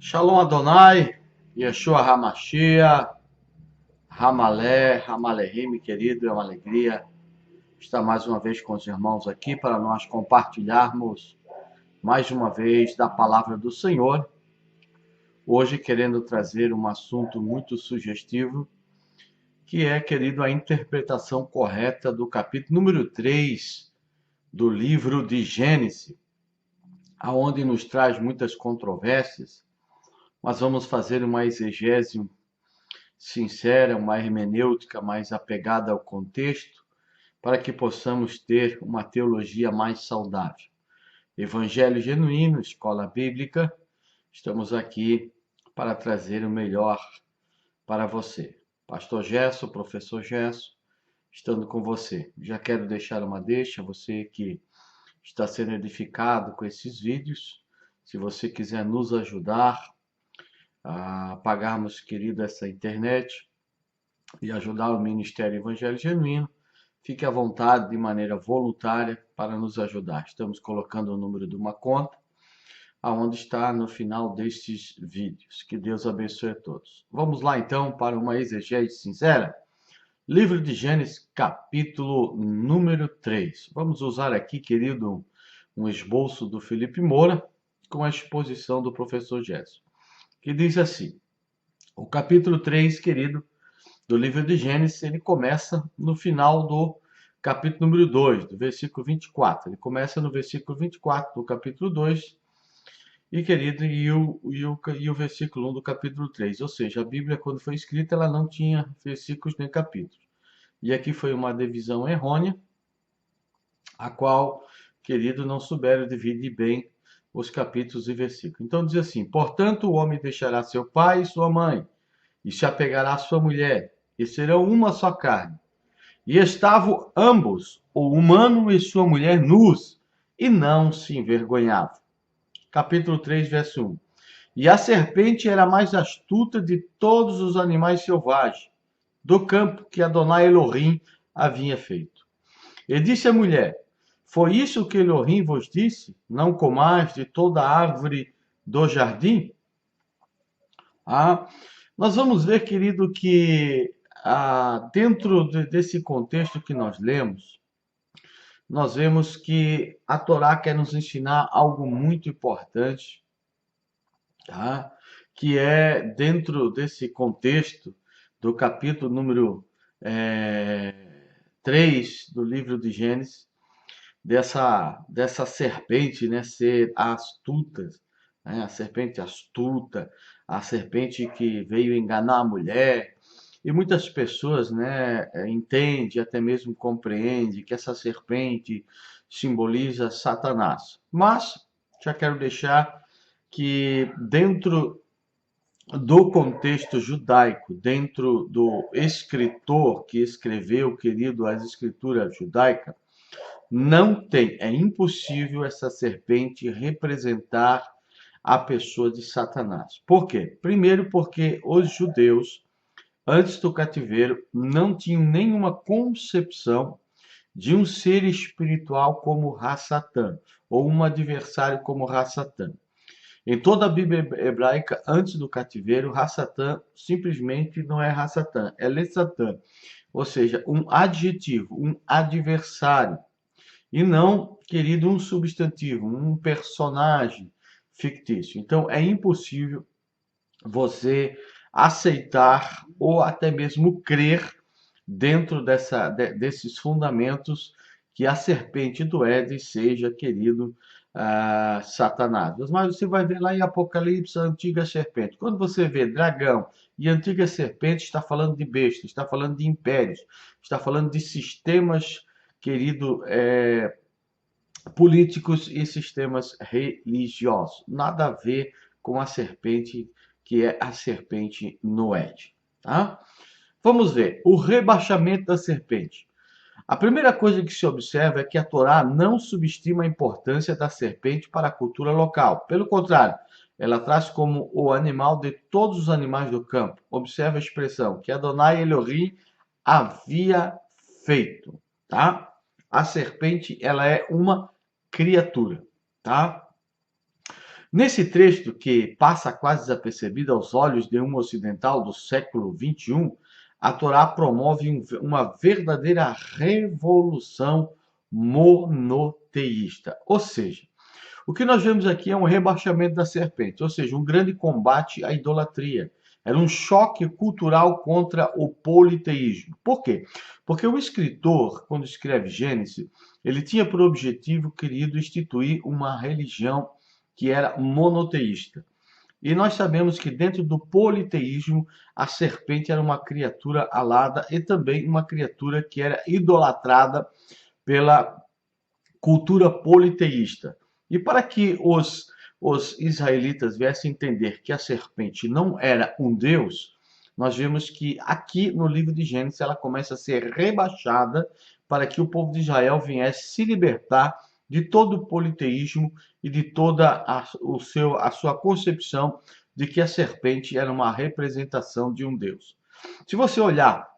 Shalom Adonai, Yeshua Hamashia, Ramalé, Ramalehim, querido, é uma alegria estar mais uma vez com os irmãos aqui para nós compartilharmos mais uma vez da palavra do Senhor. Hoje querendo trazer um assunto muito sugestivo, que é, querido, a interpretação correta do capítulo número 3 do livro de Gênesis, aonde nos traz muitas controvérsias, mas vamos fazer uma exegese sincera, uma hermenêutica mais apegada ao contexto, para que possamos ter uma teologia mais saudável. Evangelho genuíno, escola bíblica, estamos aqui para trazer o melhor para você. Pastor Gerson, professor Gerson, estando com você. Já quero deixar uma deixa, você que está sendo edificado com esses vídeos, se você quiser nos ajudar a pagarmos, querido, essa internet, e ajudar o Ministério Evangelho Genuíno, fique à vontade de maneira voluntária para nos ajudar. Estamos colocando o número de uma conta, aonde está no final destes vídeos. Que Deus abençoe a todos. Vamos lá então para uma exegese sincera. Livro de Gênesis, capítulo número 3. Vamos usar aqui, querido, um esboço do Felipe Moura com a exposição do professor Gerson, que diz assim: o capítulo 3, querido, do livro de Gênesis, ele começa no final do capítulo número 2, do versículo 24. Ele começa no versículo 24 do capítulo 2, e, querido, e o versículo 1 do capítulo 3. Ou seja, a Bíblia, quando foi escrita, ela não tinha versículos nem capítulos. E aqui foi uma divisão errônea, a qual, querido, não souberam dividir bem os capítulos e versículos. Então diz assim: portanto, o homem deixará seu pai e sua mãe, e se apegará à sua mulher, e serão uma só carne. E estavam ambos, o humano e sua mulher, nus, e não se envergonhavam. Capítulo 3, verso 1. E a serpente era a mais astuta de todos os animais selvagens do campo que Adonai Elohim havia feito. E disse à mulher: foi isso que Elohim vos disse? Não comais de toda árvore do jardim? Ah, nós vamos ver, querido, que dentro desse contexto que nós lemos, nós vemos que a Torá quer nos ensinar algo muito importante, tá? Que é dentro desse contexto do capítulo número 3 do livro de Gênesis, dessa serpente, né, ser astuta, né, a serpente astuta, a serpente que veio enganar a mulher. E muitas pessoas, né, entendem, até mesmo compreendem que essa serpente simboliza Satanás. Mas já quero deixar que dentro do contexto judaico, dentro do escritor que escreveu, querido, as escrituras judaicas, não tem, é impossível essa serpente representar a pessoa de Satanás. Por quê? Primeiro, porque os judeus, antes do cativeiro, não tinham nenhuma concepção de um ser espiritual como Ra-Satã, ou um adversário como Ra-Satã. Em toda a Bíblia hebraica, antes do cativeiro, Ra-Satã simplesmente não é Ra-Satã, é Le-Satã, ou seja, um adjetivo, um adversário. E não, querido, um substantivo, um personagem fictício. Então, é impossível você aceitar ou até mesmo crer dentro desses fundamentos que a serpente do Éden seja, querido, Satanás. Mas você vai ver lá em Apocalipse a antiga serpente. Quando você vê dragão e antiga serpente, está falando de bestas, está falando de impérios, está falando de sistemas, querido, políticos e sistemas religiosos. Nada a ver com a serpente, que é a serpente no Éden. Tá? Vamos ver o rebaixamento da serpente. A primeira coisa que se observa é que a Torá não subestima a importância da serpente para a cultura local. Pelo contrário, ela traz como o animal de todos os animais do campo. Observe a expressão que Adonai Elohim havia feito, tá? A serpente, ela é uma criatura, tá? Nesse trecho que passa quase desapercebido aos olhos de um ocidental do século XXI, a Torá promove uma verdadeira revolução monoteísta. Ou seja, o que nós vemos aqui é um rebaixamento da serpente, ou seja, um grande combate à idolatria. Era um choque cultural contra o politeísmo. Por quê? Porque o escritor, quando escreve Gênesis, ele tinha por objetivo, querido, instituir uma religião que era monoteísta. E nós sabemos que dentro do politeísmo, a serpente era uma criatura alada e também uma criatura que era idolatrada pela cultura politeísta. E para que os israelitas viessem entender que a serpente não era um deus, nós vemos que aqui no livro de Gênesis ela começa a ser rebaixada para que o povo de Israel viesse se libertar de todo o politeísmo e de toda a sua concepção de que a serpente era uma representação de um deus. Se você olhar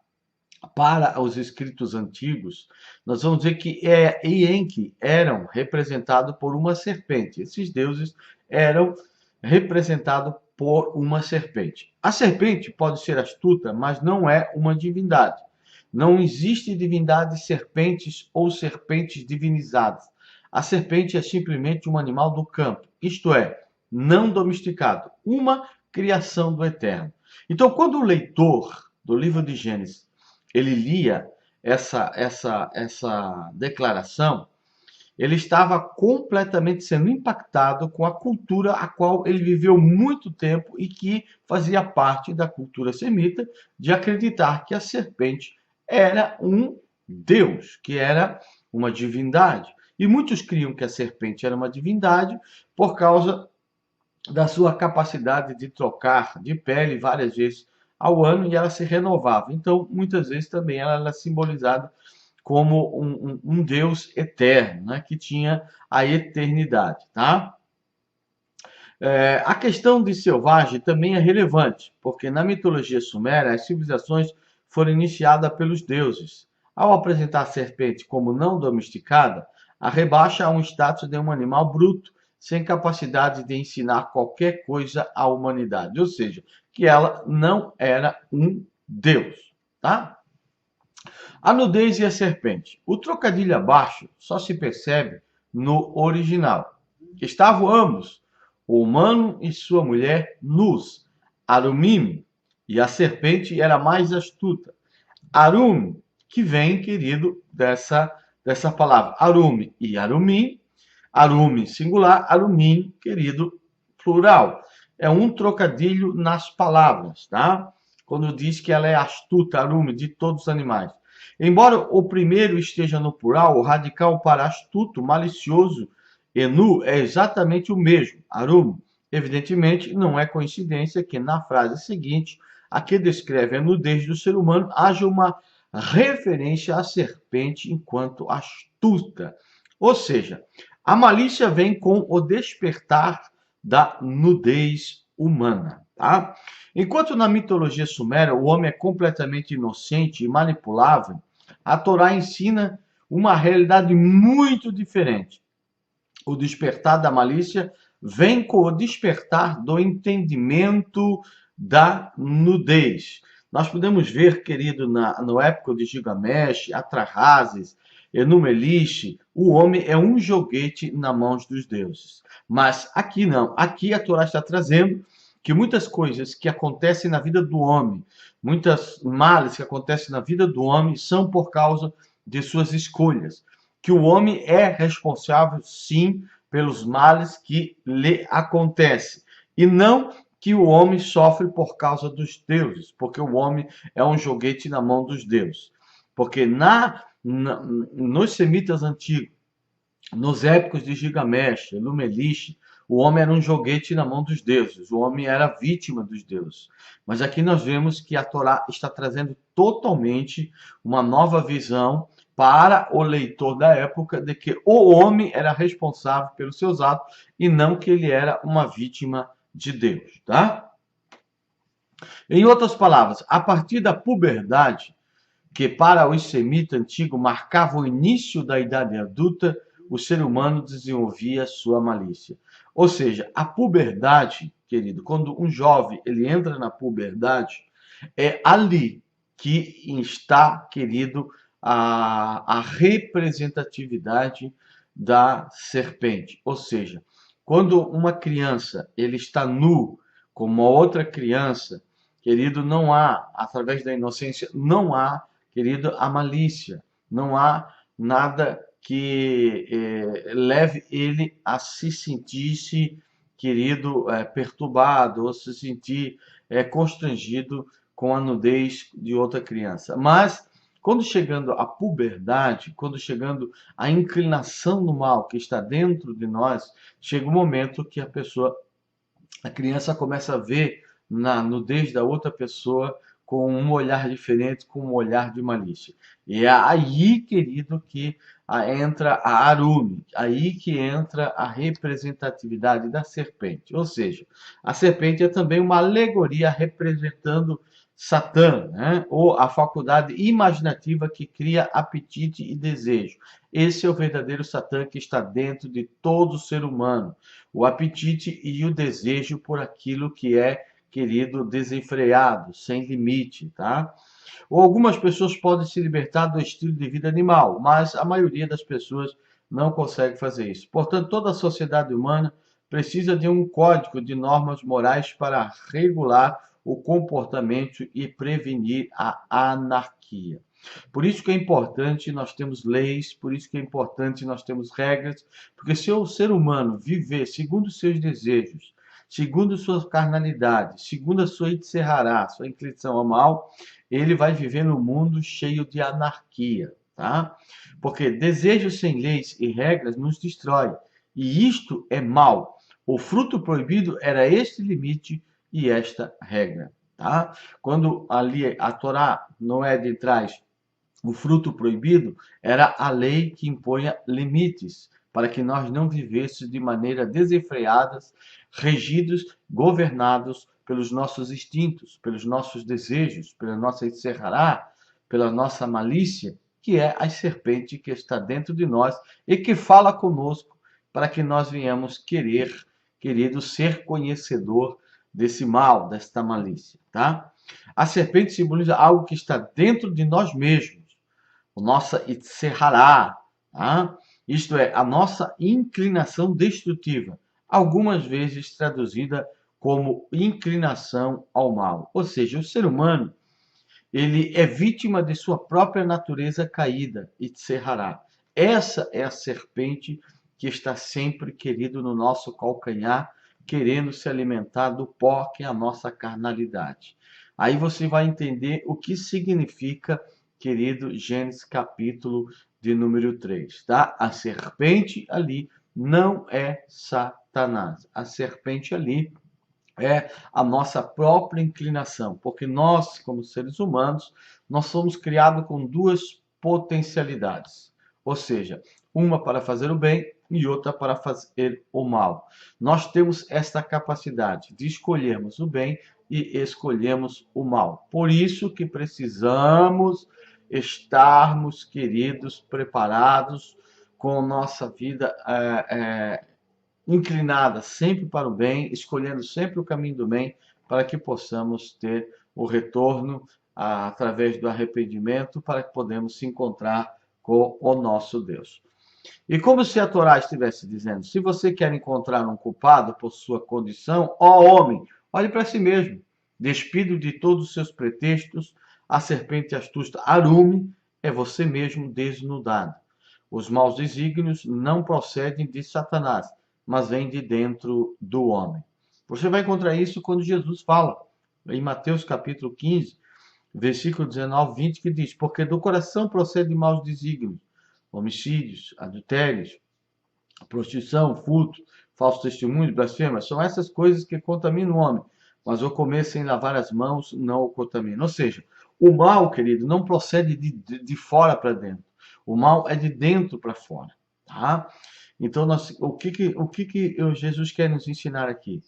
para os escritos antigos, nós vamos dizer que Enki eram representados por uma serpente. Esses deuses eram representados por uma serpente. A serpente pode ser astuta, mas não é uma divindade. Não existe divindades serpentes ou serpentes divinizadas. A serpente é simplesmente um animal do campo, isto é, não domesticado, uma criação do Eterno. Então, quando o leitor do livro de Gênesis ele lia essa declaração, ele estava completamente sendo impactado com a cultura a qual ele viveu muito tempo e que fazia parte da cultura semita, de acreditar que a serpente era um deus, que era uma divindade. E muitos criam que a serpente era uma divindade por causa da sua capacidade de trocar de pele várias vezes ao ano e ela se renovava. Então, muitas vezes também ela era simbolizada como um Deus eterno, né, que tinha a eternidade. Tá? A questão de selvagem também é relevante, porque na mitologia suméria as civilizações foram iniciadas pelos deuses. Ao apresentar a serpente como não domesticada, a rebaixa a um status de um animal bruto, sem capacidade de ensinar qualquer coisa à humanidade. Ou seja, que ela não era um deus. Tá? A nudez e a serpente. O trocadilho abaixo só se percebe no original. Estavam ambos, o humano e sua mulher, nus, Arumim, e a serpente era mais astuta. Arum, que vem, querido, dessa palavra. Arume e Arumim, Arume singular, Arumim, querido, plural. É um trocadilho nas palavras, tá? Quando diz que ela é astuta, Arume, de todos os animais. Embora o primeiro esteja no plural, o radical para astuto, malicioso e nu é exatamente o mesmo, Arum. Evidentemente, não é coincidência que na frase seguinte, a que descreve a nudez do ser humano, haja uma referência à serpente enquanto astuta. Ou seja, a malícia vem com o despertar da nudez humana. Tá? Enquanto na mitologia suméria o homem é completamente inocente e manipulável, a Torá ensina uma realidade muito diferente. O despertar da malícia vem com o despertar do entendimento da nudez. Nós podemos ver, querido, no época de Gilgamesh, Atrahasis, Enumelish, o homem é um joguete nas mãos dos deuses. Mas aqui não. Aqui a Torá está trazendo que muitas coisas que acontecem na vida do homem, muitas males que acontecem na vida do homem, são por causa de suas escolhas. Que o homem é responsável, sim, pelos males que lhe acontecem. E não que o homem sofre por causa dos deuses, porque o homem é um joguete na mão dos deuses. Porque nos semitas antigos, nos épicos de Gilgamesh, Enumelish, o homem era um joguete na mão dos deuses, o homem era vítima dos deuses. Mas aqui nós vemos que a Torá está trazendo totalmente uma nova visão para o leitor da época de que o homem era responsável pelos seus atos e não que ele era uma vítima de Deus, tá? Em outras palavras, a partir da puberdade, que para os semitas antigos marcava o início da idade adulta, o ser humano desenvolvia sua malícia. Ou seja, a puberdade, querido, quando um jovem ele entra na puberdade, é ali que está, querido, a representatividade da serpente. Ou seja, quando uma criança ele está nu como uma outra criança, querido, não há, através da inocência, não há, querido, a malícia, não há nada que leve ele a se sentir, querido, perturbado ou se sentir constrangido com a nudez de outra criança. Mas quando chegando à puberdade, quando chegando à inclinação no mal que está dentro de nós, chega um momento que a criança começa a ver na nudez da outra pessoa com um olhar diferente, com um olhar de malícia. E é aí, querido, que entra a Arumi, aí que entra a representatividade da serpente. Ou seja, a serpente é também uma alegoria representando Satã, né? Ou a faculdade imaginativa que cria apetite e desejo. Esse é o verdadeiro Satã que está dentro de todo ser humano. O apetite e o desejo por aquilo que é, querido, desenfreado, sem limite, tá? Ou algumas pessoas podem se libertar do estilo de vida animal, mas a maioria das pessoas não consegue fazer isso. Portanto, toda a sociedade humana precisa de um código de normas morais para regular o comportamento e prevenir a anarquia. Por isso que é importante nós temos leis, por isso que é importante nós temos regras, porque se o ser humano viver segundo os seus desejos, segundo sua carnalidade, segundo a sua Itzerará, sua inclinação ao mal, ele vai viver num mundo cheio de anarquia, tá? Porque desejos sem leis e regras nos destrói, e isto é mal. O fruto proibido era este limite e esta regra, tá? Quando ali a Torá, Noé de traz o fruto proibido, era a lei que impunha limites para que nós não vivêssemos de maneira desenfreada, regidos, governados pelos nossos instintos, pelos nossos desejos, pela nossa Itzerará, pela nossa malícia, que é a serpente que está dentro de nós e que fala conosco para que nós venhamos querido, ser conhecedor desse mal, desta malícia, tá? A serpente simboliza algo que está dentro de nós mesmos, a nossa Itzerará, tá? Isto é, a nossa inclinação destrutiva, algumas vezes traduzida como inclinação ao mal. Ou seja, o ser humano ele é vítima de sua própria natureza caída, Itzerará. Essa é a serpente que está sempre, querido, no nosso calcanhar, querendo se alimentar do pó que é a nossa carnalidade. Aí você vai entender o que significa, querido, Gênesis capítulo de número 3, tá? A serpente ali não é Satanás. A serpente ali é a nossa própria inclinação, porque nós, como seres humanos, nós somos criados com duas potencialidades, ou seja, uma para fazer o bem e outra para fazer o mal. Nós temos esta capacidade de escolhermos o bem e escolhemos o mal. Por isso que precisamos estarmos, queridos, preparados com nossa vida inclinada sempre para o bem, escolhendo sempre o caminho do bem, para que possamos ter o retorno através do arrependimento, para que podemos se encontrar com o nosso Deus. E como se a Torá estivesse dizendo, se você quer encontrar um culpado por sua condição, ó homem, olhe para si mesmo, despido de todos os seus pretextos, a serpente astuta Arume é você mesmo desnudado. Os maus desígnios não procedem de Satanás, mas vêm de dentro do homem. Você vai encontrar isso quando Jesus fala, em Mateus capítulo 15, versículo 19, 20, que diz, porque do coração procedem maus desígnios, homicídios, adultérios, prostituição, furto, falso testemunho, blasfêmia, são essas coisas que contaminam o homem, mas o comer sem lavar as mãos não o contamina. Ou seja, o mal, querido, não procede de fora para dentro. O mal é de dentro para fora, tá? Então, o que Jesus quer nos ensinar aqui?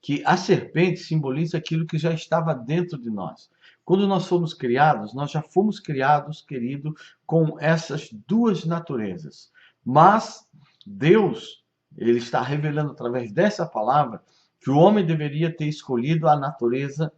Que a serpente simboliza aquilo que já estava dentro de nós. Quando nós fomos criados, nós já fomos criados, querido, com essas duas naturezas. Mas Deus, Ele está revelando através dessa palavra que o homem deveria ter escolhido a natureza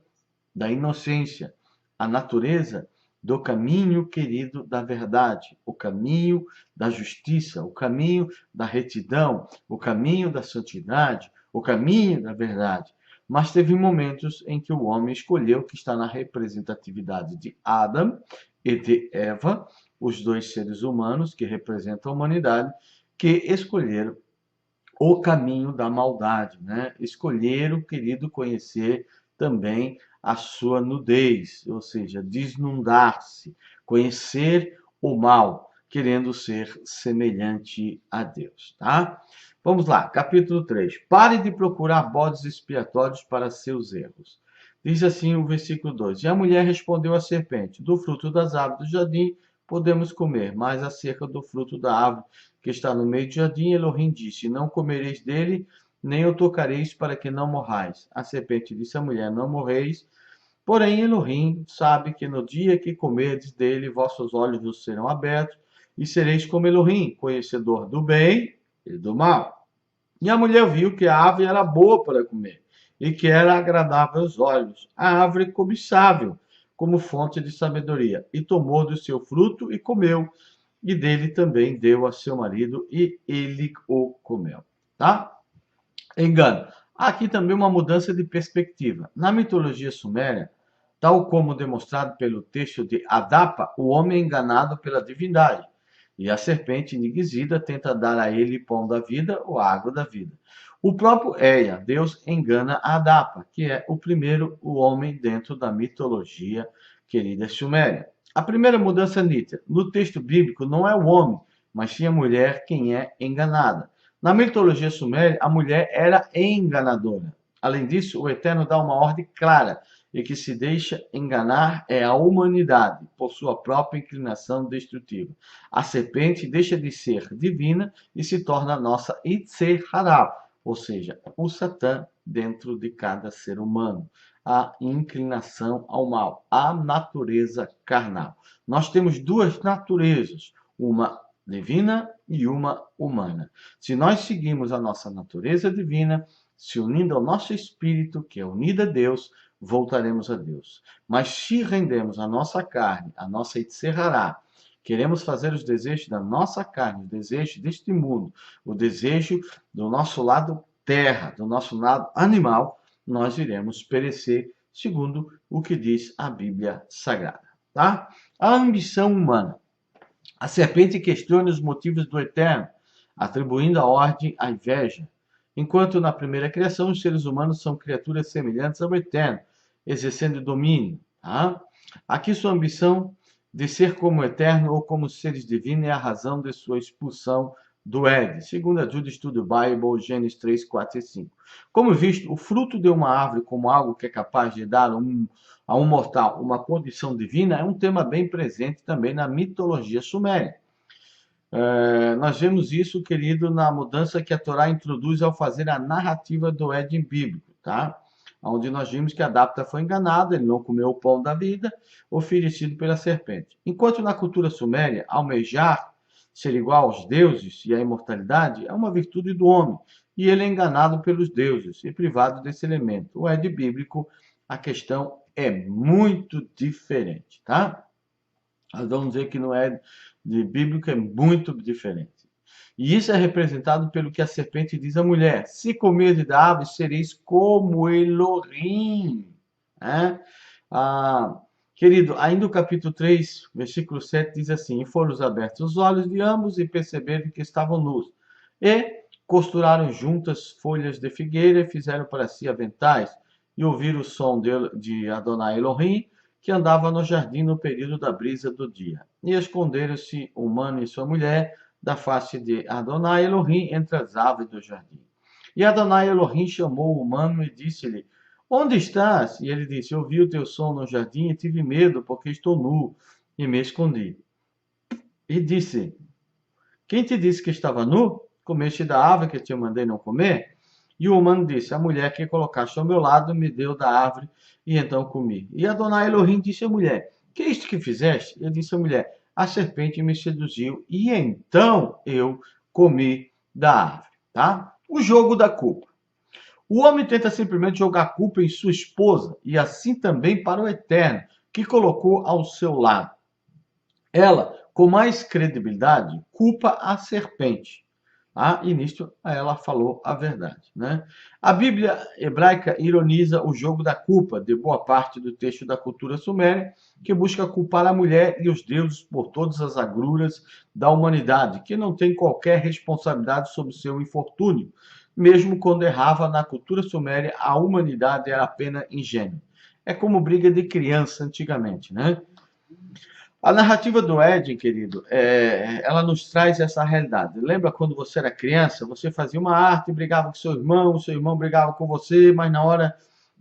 da inocência, a natureza do caminho querido da verdade, o caminho da justiça, o caminho da retidão, o caminho da santidade, o caminho da verdade. Mas teve momentos em que o homem escolheu, que está na representatividade de Adão e de Eva, os dois seres humanos que representam a humanidade, que escolheram o caminho da maldade, né? Escolheram, querido, conhecer também a sua nudez, ou seja, desnudar-se, conhecer o mal, querendo ser semelhante a Deus, tá? Vamos lá, capítulo 3. Pare de procurar bodes expiatórios para seus erros. Diz assim o versículo 2: E a mulher respondeu à serpente: Do fruto das árvores do jardim podemos comer, mas acerca do fruto da árvore que está no meio do jardim, Elohim disse: Não comereis dele, nem o tocareis, para que não morrais. A serpente disse à mulher: Não morreis. Porém, Elohim sabe que no dia que comerdes dele, vossos olhos vos serão abertos, e sereis como Elohim, conhecedor do bem e do mal. E a mulher viu que a árvore era boa para comer, e que era agradável aos olhos, a árvore cobiçável, como fonte de sabedoria, e tomou do seu fruto e comeu, e dele também deu a seu marido, e ele o comeu. Tá? Engano. Há aqui também uma mudança de perspectiva. Na mitologia suméria, tal como demonstrado pelo texto de Adapa, o homem é enganado pela divindade, e a serpente Nigizida tenta dar a ele pão da vida ou água da vida. O próprio Eia, Deus, engana Adapa, que é o primeiro o homem dentro da mitologia querida suméria. A primeira mudança nítida. No texto bíblico, não é o homem, mas sim a mulher quem é enganada. Na mitologia suméria, a mulher era enganadora. Além disso, o Eterno dá uma ordem clara, e que se deixa enganar é a humanidade, por sua própria inclinação destrutiva. A serpente deixa de ser divina e se torna a nossa Yetzer Hara, ou seja, o Satã dentro de cada ser humano. A inclinação ao mal, a natureza carnal. Nós temos duas naturezas, uma divina e uma humana. Se nós seguimos a nossa natureza divina, se unindo ao nosso espírito, que é unido a Deus, voltaremos a Deus. Mas se rendemos a nossa carne, a nossa Yetzer Hara, queremos fazer os desejos da nossa carne, os desejos deste mundo, o desejo do nosso lado terra, do nosso lado animal, nós iremos perecer, segundo o que diz a Bíblia Sagrada. Tá? A ambição humana. A serpente questiona os motivos do Eterno, atribuindo a ordem à inveja. Enquanto na primeira criação os seres humanos são criaturas semelhantes ao Eterno, exercendo domínio. Tá? Aqui sua ambição de ser como o Eterno ou como seres divinos é a razão de sua expulsão do Éden, segundo a Jude Study Bible, Gênesis 3, 4 e 5. Como visto, o fruto de uma árvore como algo que é capaz de dar a um mortal uma condição divina é um tema bem presente também na mitologia suméria. Nós vemos isso, querido, na mudança que a Torá introduz ao fazer a narrativa do Éden bíblico, tá? Onde nós vimos que Adapta foi enganado, ele não comeu o pão da vida, oferecido pela serpente. Enquanto na cultura suméria, almejar ser igual aos deuses e à imortalidade é uma virtude do homem, e ele é enganado pelos deuses e privado desse elemento. O Éden bíblico, a questão é muito diferente, tá? Nós vamos dizer que no Éden bíblico é muito diferente. E isso é representado pelo que a serpente diz à mulher: se comerdes da árvore, sereis como Elohim. Querido, ainda o capítulo 3, versículo 7 diz assim: E foram abertos os olhos de ambos e perceberam que estavam nus. E costuraram juntas folhas de figueira e fizeram para si aventais. E ouviram o som de Adonai Elohim, que andava no jardim no período da brisa do dia. E esconderam-se o humano e sua mulher da face de Adonai Elohim entre as árvores do jardim. E Adonai Elohim chamou o humano e disse-lhe: Onde estás? E ele disse: Ouvi o teu som no jardim e tive medo, porque estou nu, e me escondi. E disse: Quem te disse que estava nu? Comeste da árvore que te mandei não comer? E o humano disse: A mulher que colocaste ao meu lado me deu da árvore, e então comi. E Adonai Elohim disse à mulher: Que é isto que fizeste? Ele disse à mulher: A serpente me seduziu, e então eu comi da árvore. tá? O jogo da culpa. O homem tenta simplesmente jogar a culpa em sua esposa e assim também para o Eterno, que colocou ao seu lado. Ela, com mais credibilidade, culpa a serpente. E nisto ela falou a verdade, né? A Bíblia hebraica ironiza o jogo da culpa de boa parte do texto da cultura suméria, que busca culpar a mulher e os deuses por todas as agruras da humanidade, que não tem qualquer responsabilidade sobre seu infortúnio. Mesmo quando errava na cultura suméria, a humanidade era apenas ingênua. É como briga de criança antigamente, né? A narrativa do Éden, querido, ela nos traz essa realidade. Lembra quando você era criança, você fazia uma arte, brigava com seu irmão brigava com você, mas na hora,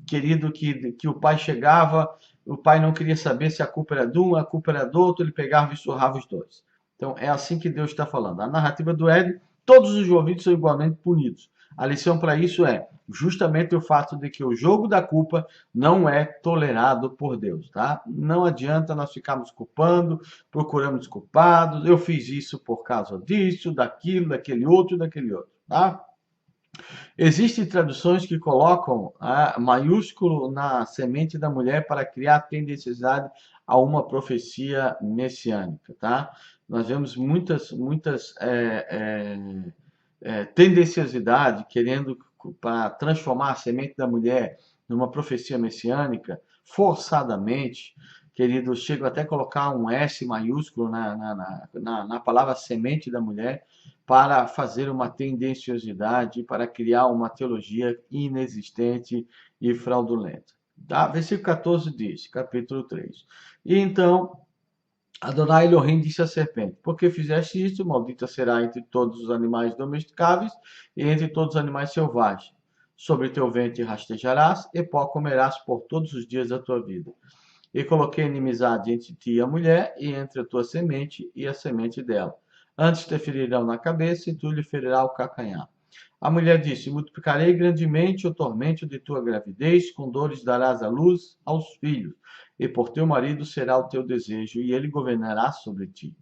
querido, que o pai chegava, o pai não queria saber se a culpa era de um, a culpa era do outro, ele pegava e surrava os dois. Então, é assim que Deus está falando. A narrativa do Éden, todos os envolvidos são igualmente punidos. A lição para isso é justamente o fato de que o jogo da culpa não é tolerado por Deus, tá? Não adianta nós ficarmos culpando, procuramos culpados, eu fiz isso por causa disso, daquilo, daquele outro, tá? Existem traduções que colocam maiúsculo na semente da mulher para criar tendenciosidade a uma profecia messiânica, tá? Nós vemos muitas tendenciosidade querendo para transformar a semente da mulher numa profecia messiânica, forçadamente, querido, chego até a colocar um S maiúsculo na palavra semente da mulher, para fazer uma tendenciosidade, para criar uma teologia inexistente e fraudulenta. Tá? Versículo 14 diz, capítulo 3. E então, Adonai Elohim disse à serpente: por que fizeste isto? Maldita será entre todos os animais domesticáveis e entre todos os animais selvagens. Sobre teu ventre rastejarás, e pó comerás por todos os dias da tua vida. E coloquei inimizade entre ti e a mulher, e entre a tua semente e a semente dela. Antes te ferirão na cabeça, e tu lhe ferirás o calcanhar. A mulher disse: multiplicarei grandemente o tormento de tua gravidez, com dores darás à luz aos filhos, e por teu marido será o teu desejo, e ele governará sobre ti.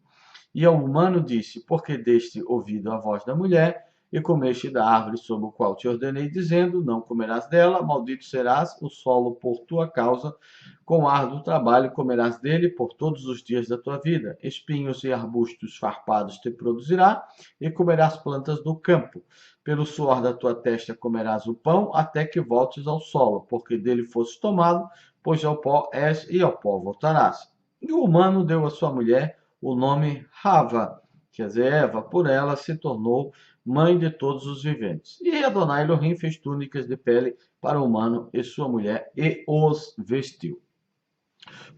E ao humano disse: porque deste ouvido à voz da mulher, e comeste da árvore sobre o qual te ordenei, dizendo: não comerás dela, maldito serás o solo por tua causa, com árduo trabalho comerás dele por todos os dias da tua vida. Espinhos e arbustos farpados te produzirá, e comerás plantas do campo. Pelo suor da tua testa comerás o pão, até que voltes ao solo, porque dele fostes tomado, pois ao pó és, e ao pó voltarás. E o humano deu à sua mulher o nome Rava, quer dizer, Eva, por ela se tornou mãe de todos os viventes. E Adonai Elohim fez túnicas de pele para o humano e sua mulher, e os vestiu.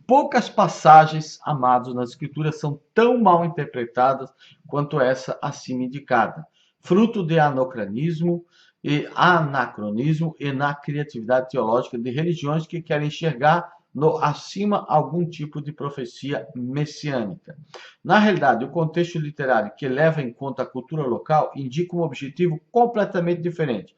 Poucas passagens, amados, nas Escrituras são tão mal interpretadas quanto essa acima indicada, fruto de anacronismo e na criatividade teológica de religiões que querem enxergar no acima algum tipo de profecia messiânica. Na realidade, o contexto literário que leva em conta a cultura local indica um objetivo completamente diferente,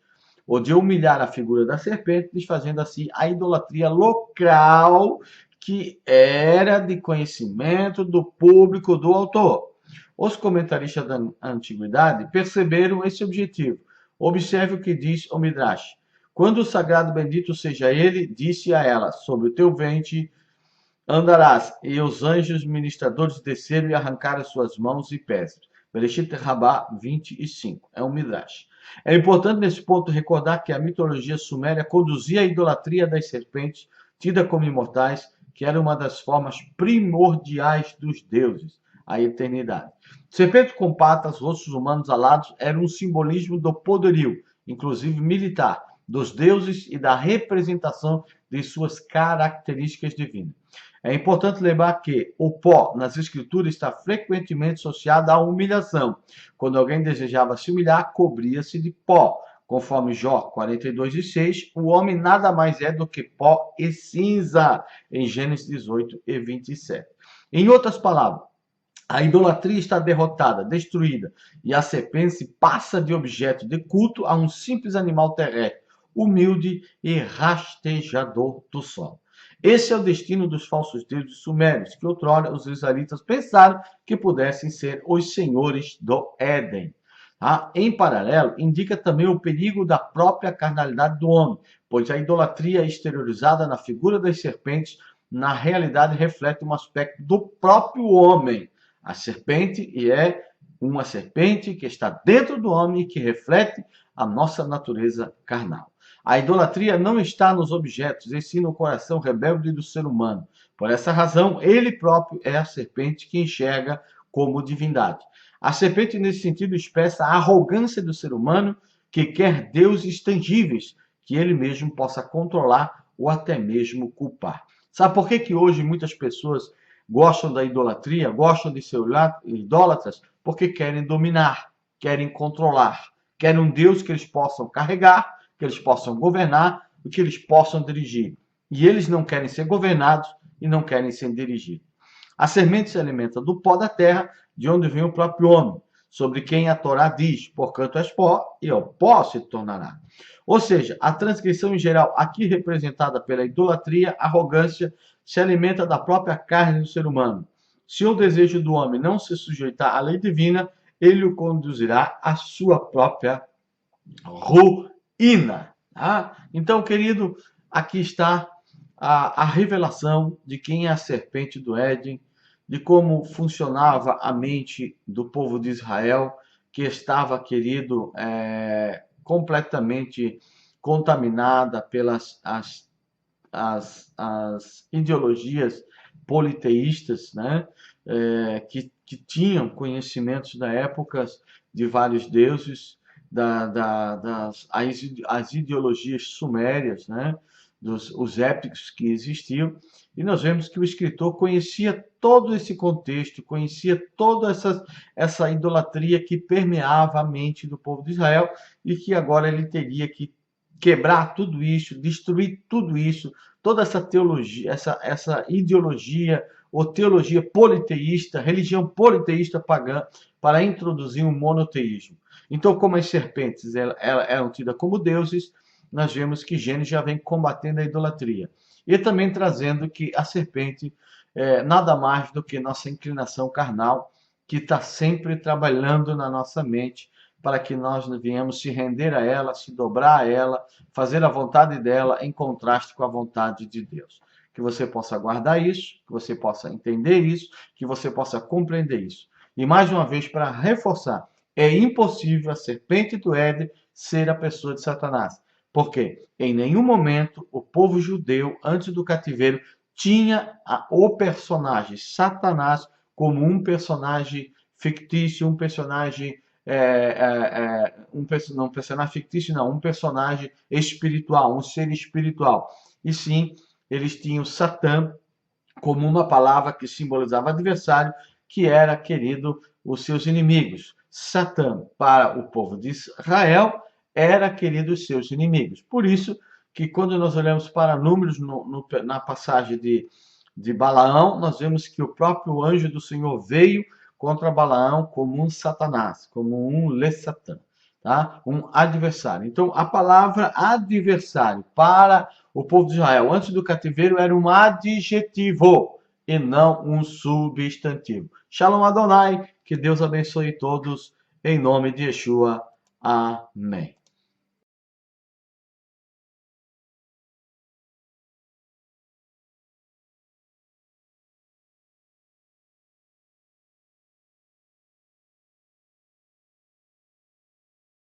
o de humilhar a figura da serpente, desfazendo assim a idolatria local que era de conhecimento do público do autor. Os comentaristas da antiguidade perceberam esse objetivo. Observe o que diz o Midrash. Quando o sagrado bendito seja ele, disse a ela: sobre o teu ventre andarás, e os anjos ministradores desceram e arrancaram suas mãos e pés. Bereshit Rabá 25. É um Midrash. É importante nesse ponto recordar que a mitologia suméria conduzia à idolatria das serpentes, tida como imortais, que era uma das formas primordiais dos deuses, a eternidade. Serpentes com patas, rostos humanos alados, era um simbolismo do poderio, inclusive militar, dos deuses e da representação de suas características divinas. É importante lembrar que o pó, nas escrituras, está frequentemente associado à humilhação. Quando alguém desejava se humilhar, cobria-se de pó. Conforme Jó 42:6, o homem nada mais é do que pó e cinza, em Gênesis 18:27. Em outras palavras, a idolatria está derrotada, destruída, e a serpente passa de objeto de culto a um simples animal terrestre, humilde e rastejador do solo. Esse é o destino dos falsos deuses sumérios, que outrora os israelitas pensaram que pudessem ser os senhores do Éden. Em paralelo, indica também o perigo da própria carnalidade do homem, pois a idolatria exteriorizada na figura das serpentes, na realidade, reflete um aspecto do próprio homem. A serpente é uma serpente que está dentro do homem e que reflete a nossa natureza carnal. A idolatria não está nos objetos, e sim no coração rebelde do ser humano. Por essa razão, ele próprio é a serpente que enxerga como divindade. A serpente, nesse sentido, expressa a arrogância do ser humano que quer deuses tangíveis que ele mesmo possa controlar ou até mesmo culpar. Sabe por que hoje muitas pessoas gostam da idolatria, gostam de ser idólatras? Porque querem dominar, querem controlar, querem um Deus que eles possam carregar, que eles possam governar e que eles possam dirigir. E eles não querem ser governados e não querem ser dirigidos. A semente se alimenta do pó da terra, de onde vem o próprio homem, sobre quem a Torá diz, porquanto és pó, e ao pó se tornará. Ou seja, a transgressão em geral, aqui representada pela idolatria, arrogância, se alimenta da própria carne do ser humano. Se o desejo do homem não se sujeitar à lei divina, ele o conduzirá à sua própria ruína. Então, querido, aqui está a revelação de quem é a serpente do Éden, de como funcionava a mente do povo de Israel, que estava, querido, completamente contaminada pelas as ideologias politeístas, né? Que tinham conhecimentos da época de vários deuses, as ideologias sumérias, né? Os épicos que existiam, e nós vemos que o escritor conhecia todo esse contexto, conhecia toda essa idolatria que permeava a mente do povo de Israel e que agora ele teria que quebrar tudo isso, destruir tudo isso, toda essa teologia, essa ideologia ou teologia politeísta, religião politeísta pagã, para introduzir um monoteísmo. Então, como as serpentes eram tidas como deuses, nós vemos que Gênesis já vem combatendo a idolatria. E também trazendo que a serpente é nada mais do que nossa inclinação carnal, que está sempre trabalhando na nossa mente, para que nós venhamos se render a ela, se dobrar a ela, fazer a vontade dela em contraste com a vontade de Deus. Que você possa guardar isso, que você possa entender isso, que você possa compreender isso. E mais uma vez, para reforçar, é impossível a serpente do Éden ser a pessoa de Satanás. Porque em nenhum momento o povo judeu, antes do cativeiro, tinha o personagem Satanás como um personagem fictício, um personagem um personagem fictício, não, um personagem espiritual, um ser espiritual. E sim, eles tinham Satã como uma palavra que simbolizava adversário, que era, querido, os seus inimigos. Satã, para o povo de Israel, era, querido, os seus inimigos. Por isso que quando nós olhamos para números na passagem de Balaão, nós vemos que o próprio anjo do Senhor veio contra Balaão como um Satanás, como um Lessatã, tá? Um adversário. Então, a palavra adversário para o povo de Israel antes do cativeiro era um adjetivo e não um substantivo. Shalom Adonai, que Deus abençoe todos, em nome de Yeshua. Amém.